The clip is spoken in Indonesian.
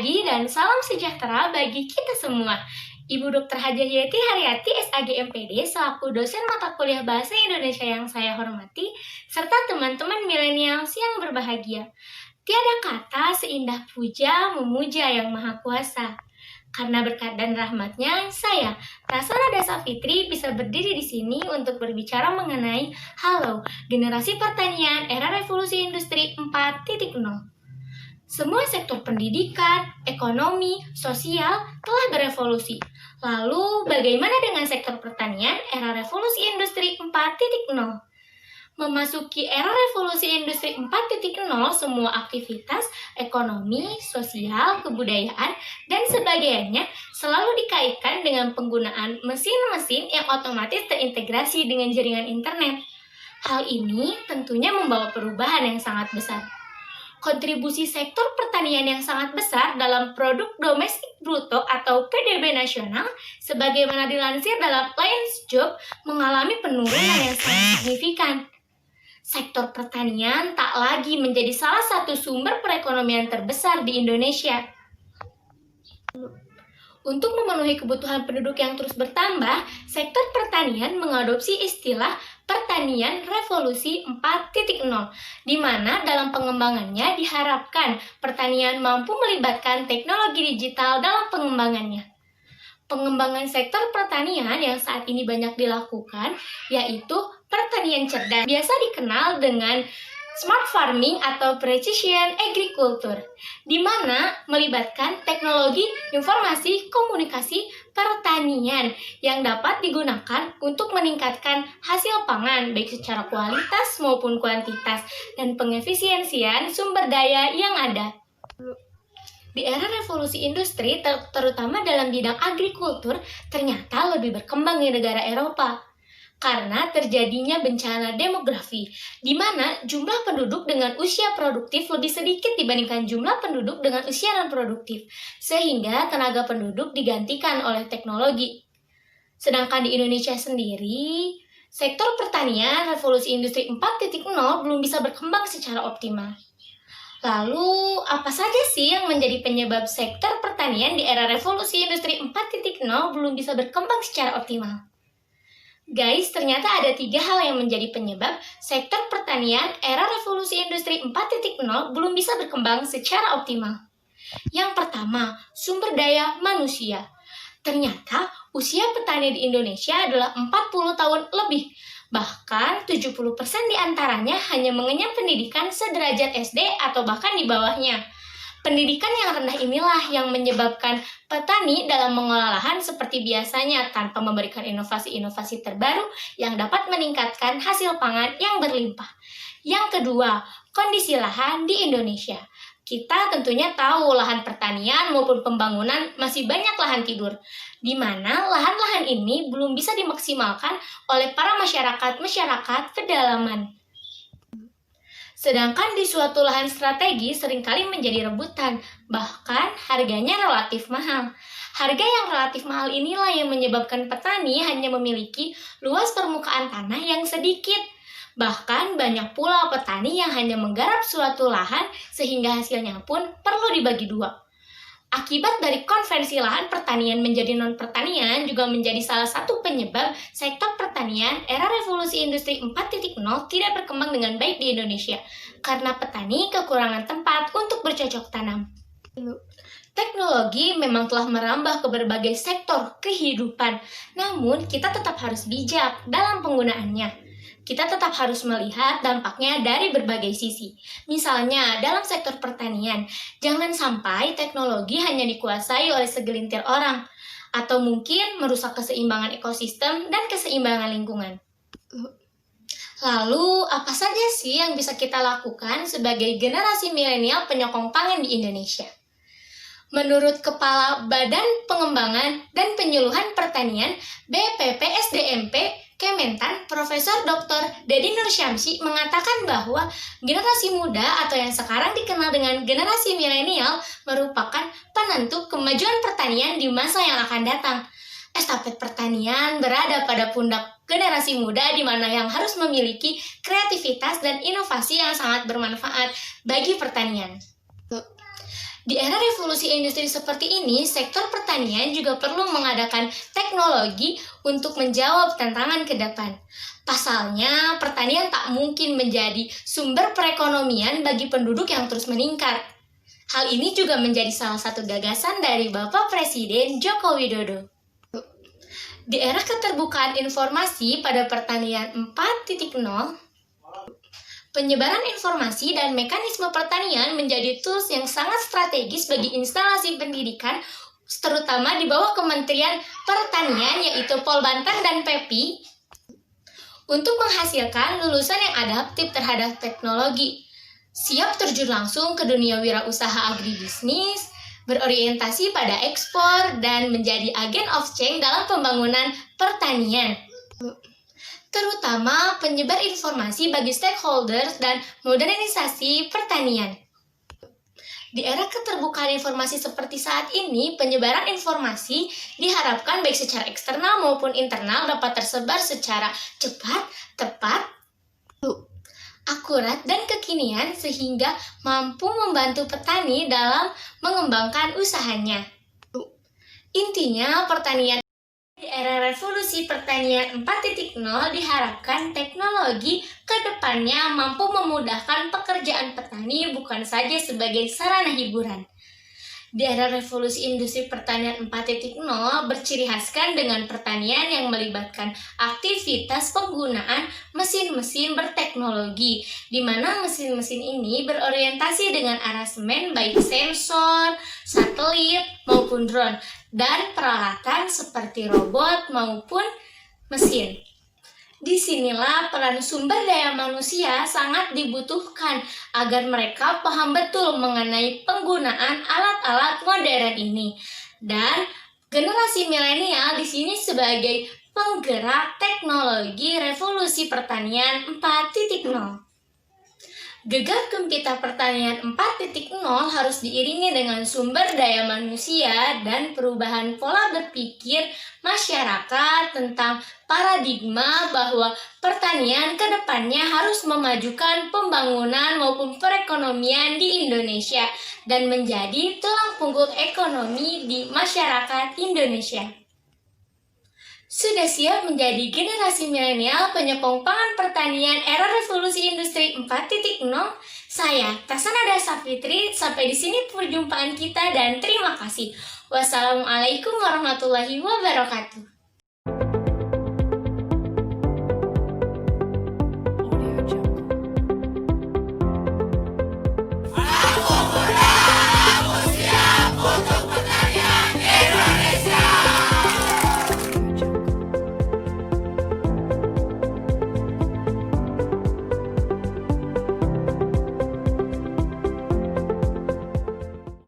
pagi dan salam sejahtera bagi kita semua. Ibu Dr. Hajah Yeti Haryati, SAG MPD, selaku dosen mata kuliah Bahasa Indonesia yang saya hormati, serta teman-teman milenials yang berbahagia. Tiada kata seindah puja memuja yang Maha Kuasa. Karena berkat dan rahmatnya, saya, Rasana Dasa Fitri, bisa berdiri di sini untuk berbicara mengenai Halo, generasi pertanian era revolusi industri 4.0. Semua sektor pendidikan, ekonomi, sosial telah berevolusi. Lalu, bagaimana dengan sektor pertanian era revolusi industri 4.0? Memasuki era revolusi industri 4.0, semua aktivitas ekonomi, sosial, kebudayaan, dan sebagainya selalu dikaitkan dengan penggunaan mesin-mesin yang otomatis terintegrasi dengan jaringan internet. Hal ini tentunya membawa perubahan yang sangat besar. Kontribusi sektor pertanian yang sangat besar dalam produk domestik bruto atau PDB nasional, sebagaimana dilansir dalam Lions Job, mengalami penurunan yang sangat signifikan. Sektor pertanian tak lagi menjadi salah satu sumber perekonomian terbesar di Indonesia. Untuk memenuhi kebutuhan penduduk yang terus bertambah, sektor pertanian mengadopsi istilah pertanian revolusi 4.0, di mana dalam pengembangannya diharapkan pertanian mampu melibatkan teknologi digital dalam pengembangannya. Pengembangan sektor pertanian yang saat ini banyak dilakukan, yaitu pertanian cerdas, biasa dikenal dengan smart farming atau precision agriculture, di mana melibatkan teknologi informasi komunikasi pertanian yang dapat digunakan untuk meningkatkan hasil pangan baik secara kualitas maupun kuantitas dan pengefisiensian sumber daya yang ada. Di era revolusi industri, terutama dalam bidang agrikultur, ternyata lebih berkembang di negara Eropa. Karena terjadinya bencana demografi, di mana jumlah penduduk dengan usia produktif lebih sedikit dibandingkan jumlah penduduk dengan usia non-produktif, sehingga tenaga penduduk digantikan oleh teknologi. Sedangkan di Indonesia sendiri, sektor pertanian revolusi industri 4.0 belum bisa berkembang secara optimal. Lalu, apa saja sih yang menjadi penyebab sektor pertanian di era revolusi industri 4.0 belum bisa berkembang secara optimal? Guys, ternyata ada 3 hal yang menjadi penyebab sektor pertanian era revolusi industri 4.0 belum bisa berkembang secara optimal. Yang pertama, sumber daya manusia. Ternyata usia petani di Indonesia adalah 40 tahun lebih. Bahkan 70% diantaranya hanya mengenyam pendidikan sederajat SD atau bahkan di bawahnya. Pendidikan yang rendah inilah yang menyebabkan petani dalam mengolah lahan seperti biasanya tanpa memberikan inovasi-inovasi terbaru yang dapat meningkatkan hasil pangan yang berlimpah. Yang kedua, kondisi lahan di Indonesia. Kita tentunya tahu lahan pertanian maupun pembangunan masih banyak lahan tidur, di mana lahan-lahan ini belum bisa dimaksimalkan oleh para masyarakat pedalaman. Sedangkan di suatu lahan strategi seringkali menjadi rebutan, bahkan harganya relatif mahal. Harga yang relatif mahal inilah yang menyebabkan petani hanya memiliki luas permukaan tanah yang sedikit. Bahkan banyak pula petani yang hanya menggarap suatu lahan sehingga hasilnya pun perlu dibagi dua. Akibat dari konversi lahan pertanian menjadi non-pertanian juga menjadi salah satu penyebab sektor pertanian era revolusi industri 4.0 tidak berkembang dengan baik di Indonesia karena petani kekurangan tempat untuk bercocok tanam. Teknologi memang telah merambah ke berbagai sektor kehidupan, namun kita tetap harus bijak dalam penggunaannya. Kita tetap harus melihat dampaknya dari berbagai sisi. Misalnya, dalam sektor pertanian, jangan sampai teknologi hanya dikuasai oleh segelintir orang, atau mungkin merusak keseimbangan ekosistem dan keseimbangan lingkungan. Lalu, apa saja sih yang bisa kita lakukan sebagai generasi milenial penyokong pangan di Indonesia? Menurut Kepala Badan Pengembangan dan Penyuluhan Pertanian BPPSDMP Kementan, Profesor Dr. Dedi Nursyamsi mengatakan bahwa generasi muda atau yang sekarang dikenal dengan generasi milenial merupakan penentu kemajuan pertanian di masa yang akan datang. Estafet pertanian berada pada pundak generasi muda di mana yang harus memiliki kreativitas dan inovasi yang sangat bermanfaat bagi pertanian. Di era revolusi industri seperti ini, sektor pertanian juga perlu mengadakan teknologi untuk menjawab tantangan ke depan. Pasalnya, pertanian tak mungkin menjadi sumber perekonomian bagi penduduk yang terus meningkat. Hal ini juga menjadi salah satu gagasan dari Bapak Presiden Joko Widodo. Di era keterbukaan informasi pada pertanian 4.0, penyebaran informasi dan mekanisme pertanian menjadi tools yang sangat strategis bagi instalasi pendidikan, terutama di bawah Kementerian Pertanian yaitu Polbantang dan PEPI, untuk menghasilkan lulusan yang adaptif terhadap teknologi, siap terjun langsung ke dunia wirausaha agribisnis, berorientasi pada ekspor, dan menjadi agen of change dalam pembangunan pertanian, terutama penyebar informasi bagi stakeholders dan modernisasi pertanian. Di era keterbukaan informasi seperti saat ini, penyebaran informasi diharapkan baik secara eksternal maupun internal dapat tersebar secara cepat, tepat, akurat, dan kekinian sehingga mampu membantu petani dalam mengembangkan usahanya. Intinya, pertanian di era revolusi pertanian 4.0 diharapkan teknologi ke depannya mampu memudahkan pekerjaan petani bukan saja sebagai sarana hiburan. Di era revolusi industri pertanian 4.0 berciri khaskan dengan pertanian yang melibatkan aktivitas penggunaan mesin-mesin berteknologi, di mana mesin-mesin ini berorientasi dengan aransemen baik sensor, satelit, maupun drone, dan peralatan seperti robot maupun mesin. Disinilah peran sumber daya manusia sangat dibutuhkan agar mereka paham betul mengenai penggunaan alat-alat modern ini. Dan generasi milenial di sini sebagai penggerak teknologi revolusi pertanian 4.0. Gegap gempita pertanian 4.0 harus diiringi dengan sumber daya manusia dan perubahan pola berpikir masyarakat tentang paradigma bahwa pertanian ke depannya harus memajukan pembangunan maupun perekonomian di Indonesia dan menjadi tulang punggung ekonomi di masyarakat Indonesia. Sudah siap menjadi generasi milenial penyokong pangan pertanian era revolusi industri 4.0? Saya, Tasanada Safitri, sampai di sini perjumpaan kita dan terima kasih. Wassalamualaikum warahmatullahi wabarakatuh.